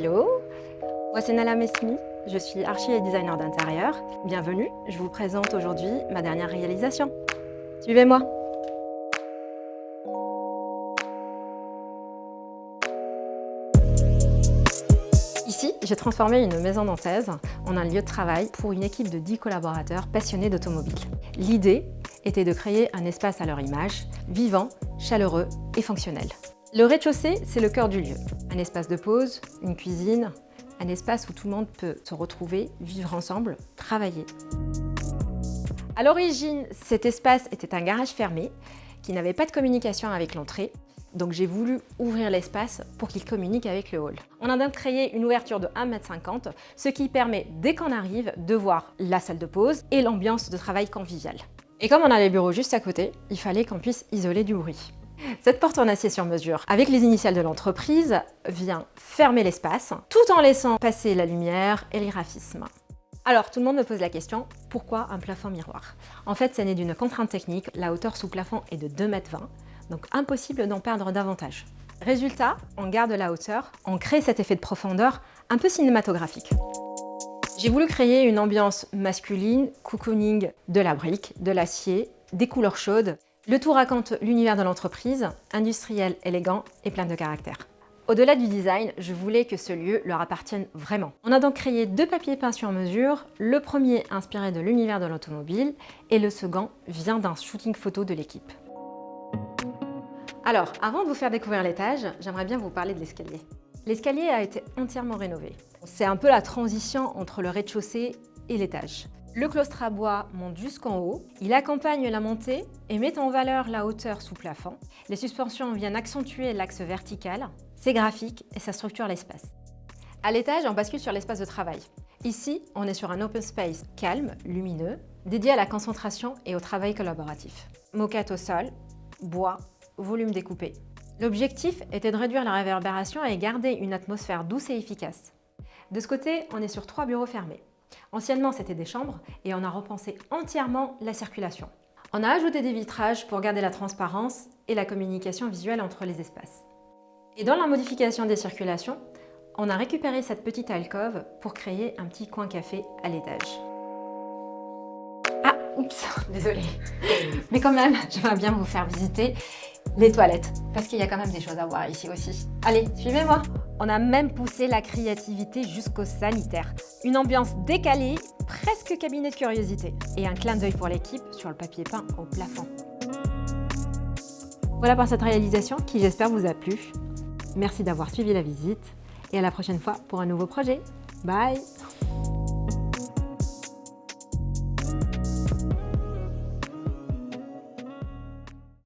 Hello, moi c'est Nala Messimi, je suis archi et designer d'intérieur. Bienvenue, je vous présente aujourd'hui ma dernière réalisation. Suivez-moi. Ici, j'ai transformé une maison nantaise en un lieu de travail pour une équipe de 10 collaborateurs passionnés d'automobile. L'idée était de créer un espace à leur image, vivant, chaleureux et fonctionnel. Le rez-de-chaussée, c'est le cœur du lieu. Un espace de pause, une cuisine, un espace où tout le monde peut se retrouver, vivre ensemble, travailler. À l'origine, cet espace était un garage fermé qui n'avait pas de communication avec l'entrée. Donc j'ai voulu ouvrir l'espace pour qu'il communique avec le hall. On a donc créé une ouverture de 1,50 m, ce qui permet, dès qu'on arrive, de voir la salle de pause et l'ambiance de travail conviviale. Et comme on a les bureaux juste à côté, il fallait qu'on puisse isoler du bruit. Cette porte en acier sur mesure, avec les initiales de l'entreprise, vient fermer l'espace, tout en laissant passer la lumière et les graphismes. Alors, tout le monde me pose la question, pourquoi un plafond miroir? En fait, c'est né d'une contrainte technique, la hauteur sous plafond est de 2,20 m, donc impossible d'en perdre davantage. Résultat, on garde la hauteur, on crée cet effet de profondeur un peu cinématographique. J'ai voulu créer une ambiance masculine, cocooning, de la brique, de l'acier, des couleurs chaudes. Le tout raconte l'univers de l'entreprise, industriel, élégant et plein de caractère. Au-delà du design, je voulais que ce lieu leur appartienne vraiment. On a donc créé 2 papiers peints sur mesure, le premier inspiré de l'univers de l'automobile et le second vient d'un shooting photo de l'équipe. Alors, avant de vous faire découvrir l'étage, j'aimerais bien vous parler de l'escalier. L'escalier a été entièrement rénové. C'est un peu la transition entre le rez-de-chaussée et l'étage. Le claustre à bois monte jusqu'en haut, il accompagne la montée et met en valeur la hauteur sous plafond. Les suspensions viennent accentuer l'axe vertical, c'est graphique et ça structure l'espace. À l'étage, on bascule sur l'espace de travail. Ici, on est sur un open space calme, lumineux, dédié à la concentration et au travail collaboratif. Moquette au sol, bois, volume découpé. L'objectif était de réduire la réverbération et garder une atmosphère douce et efficace. De ce côté, on est sur 3 bureaux fermés. Anciennement, c'était des chambres et on a repensé entièrement la circulation. On a ajouté des vitrages pour garder la transparence et la communication visuelle entre les espaces. Et dans la modification des circulations, on a récupéré cette petite alcôve pour créer un petit coin café à l'étage. Ah, oups, désolée. Mais quand même, j'aimerais bien vous faire visiter les toilettes, parce qu'il y a quand même des choses à voir ici aussi. Allez, suivez-moi. On a même poussé la créativité jusqu'au sanitaire. Une ambiance décalée, presque cabinet de curiosité. Et un clin d'œil pour l'équipe sur le papier peint au plafond. Voilà pour cette réalisation qui j'espère vous a plu. Merci d'avoir suivi la visite et à la prochaine fois pour un nouveau projet. Bye!